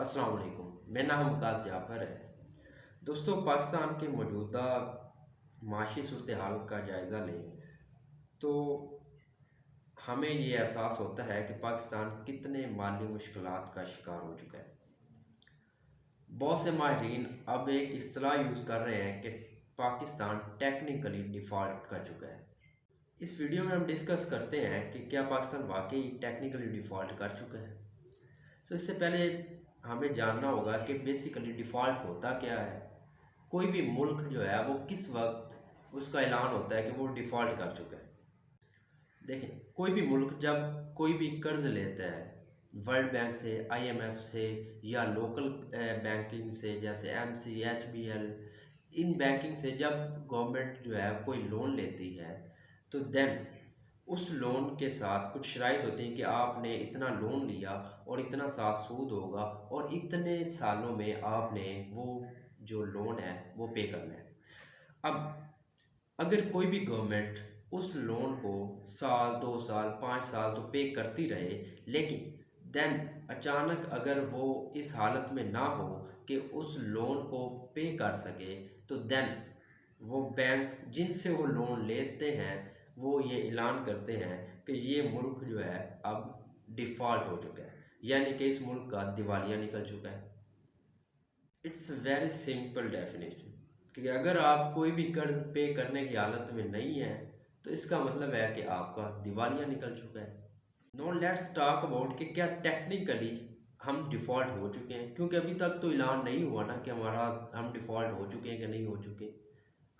अस्सलाम वालेकुम। मेरा नाम वकास जाफ़र है। दोस्तों, पाकिस्तान के मौजूदा माशी सूरत हाल का जायज़ा लें तो हमें ये एहसास होता है कि पाकिस्तान कितने माली मुश्किलात का शिकार हो चुका है। बहुत से माहिरीन अब एक इस्तिलाह यूज़ कर रहे हैं कि पाकिस्तान टेक्निकली डिफ़ॉल्ट कर चुका है। इस वीडियो में हम डिस्कस करते हैं कि क्या पाकिस्तान वाकई टेक्निकली डिफ़ॉल्ट कर चुका है। इससे पहले हमें जानना होगा कि बेसिकली डिफ़ॉल्ट होता क्या है। कोई भी मुल्क जो है वो किस वक्त उसका ऐलान होता है कि वो डिफ़ॉल्ट कर चुका है। देखें, कोई भी मुल्क जब कोई भी कर्ज़ लेता है वर्ल्ड बैंक से, आईएमएफ से या लोकल बैंकिंग से जैसे एमसी, एचबीएल, इन बैंकिंग से जब गवर्नमेंट जो है कोई लोन लेती है तो देन उस लोन के साथ कुछ शराइत होती हैं कि आपने इतना लोन लिया और इतना साथ सूद होगा और इतने सालों में आपने वो जो लोन है वो पे करना है। अब अगर कोई भी गवर्नमेंट उस लोन को साल, 2 साल, 5 साल तो पे करती रहे, लेकिन देन अचानक अगर वो इस हालत में ना हो कि उस लोन को पे कर सके, तो देन वो बैंक जिनसे वो लोन लेते हैं वो ये ऐलान करते हैं कि ये मुल्क जो है अब डिफ़ॉल्ट हो चुका है, यानी कि इस मुल्क का दिवालिया निकल चुका है। इट्स वेरी सिंपल डेफिनेशन कि अगर आप कोई भी कर्ज पे करने की हालत में नहीं है तो इसका मतलब है कि आपका दिवालिया निकल चुका है। नो लेट्स टॉक अबाउट कि क्या टेक्निकली हम डिफ़ॉल्ट हो चुके हैं, क्योंकि अभी तक तो ऐलान नहीं हुआ ना कि हमारा हम डिफ़ॉल्ट हो चुके हैं कि नहीं हो चुके।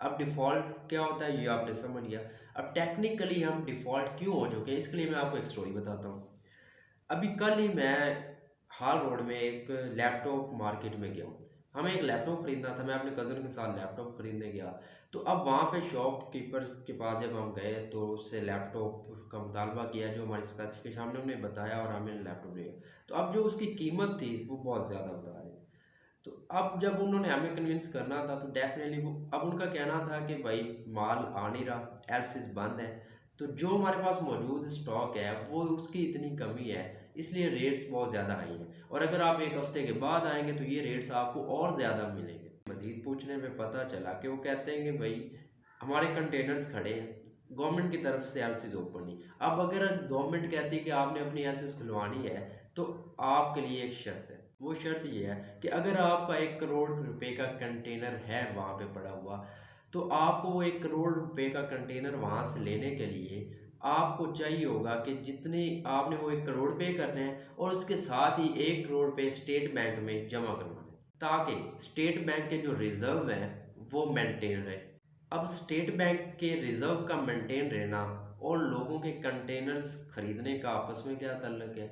अब डिफ़ॉल्ट क्या होता है ये आपने समझ लिया। अब टेक्निकली हम डिफ़ॉल्ट क्यों हो चुके हैं, इसके लिए मैं आपको एक स्टोरी बताता हूँ। अभी कल ही मैं हाल रोड में एक लैपटॉप मार्केट में गया हूँ। हमें एक लैपटॉप ख़रीदना था, मैं अपने कज़न के साथ लैपटॉप ख़रीदने गया। तो अब वहाँ पे शॉपकीपर के पास जब हम गए तो उससे लैपटॉप का मुतालबा किया, जो हमारी स्पेसिफिकेशन हमने उन्हें बताया और हमें लैपटॉप दिया। तो अब जो उसकी कीमत थी वो बहुत ज़्यादा बता रहे थे। तो अब जब उन्होंने हमें कन्विंस करना था तो डेफ़िनेटली वो अब उनका कहना था कि भाई माल आ नहीं रहा, एलसीज़ बंद है, तो जो हमारे पास मौजूद स्टॉक है वो उसकी इतनी कमी है, इसलिए रेट्स बहुत ज़्यादा हाई हैं और अगर आप 1 हफ़्ते के बाद आएँगे तो ये रेट्स आपको और ज़्यादा मिलेंगे। मज़ीद पूछने पे पता चला कि वो कहते हैं कि भई हमारे कंटेनर्स खड़े हैं, गवर्नमेंट की तरफ से एलसीज़ ओपन नहीं। अब अगर गवर्नमेंट कहती है कि आपने अपनी एलसीज़ खुलवानी है तो आपके लिए एक शर्त है। वो शर्त ये है कि अगर आपका 1 करोड़ रुपए का कंटेनर है वहाँ पे पड़ा हुआ, तो आपको वो 1 करोड़ रुपए का कंटेनर वहाँ से लेने के लिए आपको चाहिए होगा कि जितने आपने वो 1 करोड़ पे करने हैं और उसके साथ ही 1 करोड़ रुपए स्टेट बैंक में जमा करवाने हैं, ताकि स्टेट बैंक के जो रिज़र्व हैं वो मेंटेन रहे। अब स्टेट बैंक के रिज़र्व का मेंटेन रहना और लोगों के कंटेनर्स खरीदने का आपस में क्या ताल्लुक है?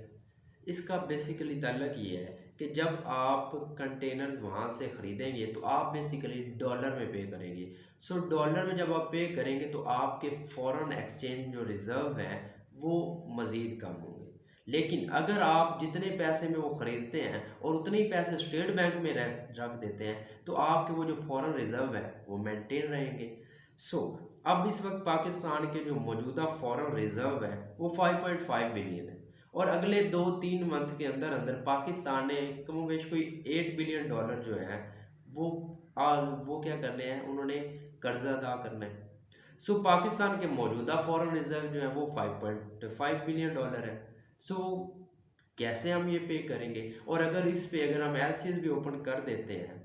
इसका बेसिकली ताल्लुक ये है कि जब आप कंटेनर्स वहाँ से ख़रीदेंगे तो आप बेसिकली डॉलर में पे करेंगे। डॉलर में जब आप पे करेंगे तो आपके फ़ॉरेन एक्सचेंज जो रिज़र्व हैं वो मज़ीद कम होंगे। लेकिन अगर आप जितने पैसे में वो ख़रीदते हैं और उतने ही पैसे स्टेट बैंक में रख देते हैं तो आपके वो जो फ़ॉरेन रिज़र्व है वो मेंटेन रहेंगे। सो अब इस वक्त पाकिस्तान के जो मौजूदा फ़ॉरेन रिज़र्व है वो 5.5 बिलियन है और अगले 2-3 मंथ के अंदर अंदर पाकिस्तान ने कमोबेश कोई 8 बिलियन डॉलर जो है वो वो क्या करने हैं, उन्होंने कर्जा अदा करना है। पाकिस्तान के मौजूदा फॉरेन रिजर्व जो है वो 5.5 बिलियन डॉलर है। सो कैसे हम ये पे करेंगे, और अगर इस पे अगर हम एलसीज भी ओपन कर देते हैं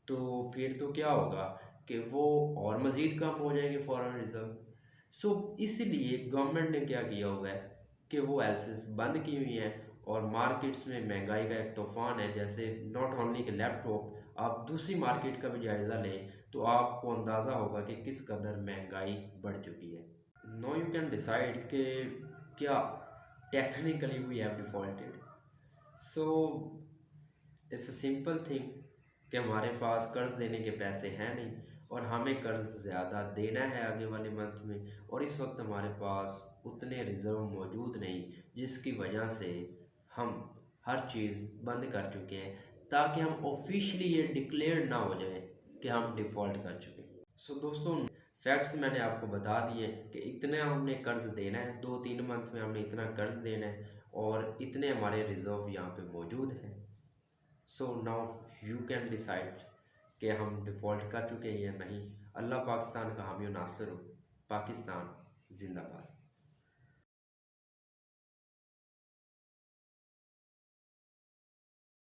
तो फिर तो क्या होगा कि वो और मज़ीद कम हो जाएंगे फॉरेन रिजर्व। इसलिए गवर्नमेंट ने क्या किया हुआ है कि वो एलसीज बंद की हुई हैं और मार्केट्स में महंगाई का एक तूफ़ान है। जैसे नॉट ओनली के लैपटॉप, आप दूसरी मार्केट का भी जायज़ा लें तो आपको अंदाज़ा होगा कि किस कदर महंगाई बढ़ चुकी है। नो यू कैन डिसाइड कि क्या technically we have defaulted. So it's a simple thing कि हमारे पास कर्ज़ देने के पैसे हैं नहीं और हमें कर्ज़ ज़्यादा देना है आगे वाले मंथ में, और इस वक्त हमारे पास उतने रिज़र्व मौजूद नहीं जिसकी वजह से हम हर चीज़ बंद कर चुके हैं, ताकि हम ऑफिशियली ये डिक्लेयर ना हो जाए कि हम डिफ़ॉल्ट कर चुके हैं। दोस्तों, फैक्ट्स मैंने आपको बता दिए कि इतना हमने कर्ज़ देना है, 2-3 मंथ में हमने इतना कर्ज़ देना है और इतने हमारे रिज़र्व यहाँ पे मौजूद हैं। So now you can decide कि हम डिफ़ॉल्ट कर चुके हैं या नहीं। अल्लाह पाकिस्तान का हामी और नासिर हो। पाकिस्तान जिंदाबाद।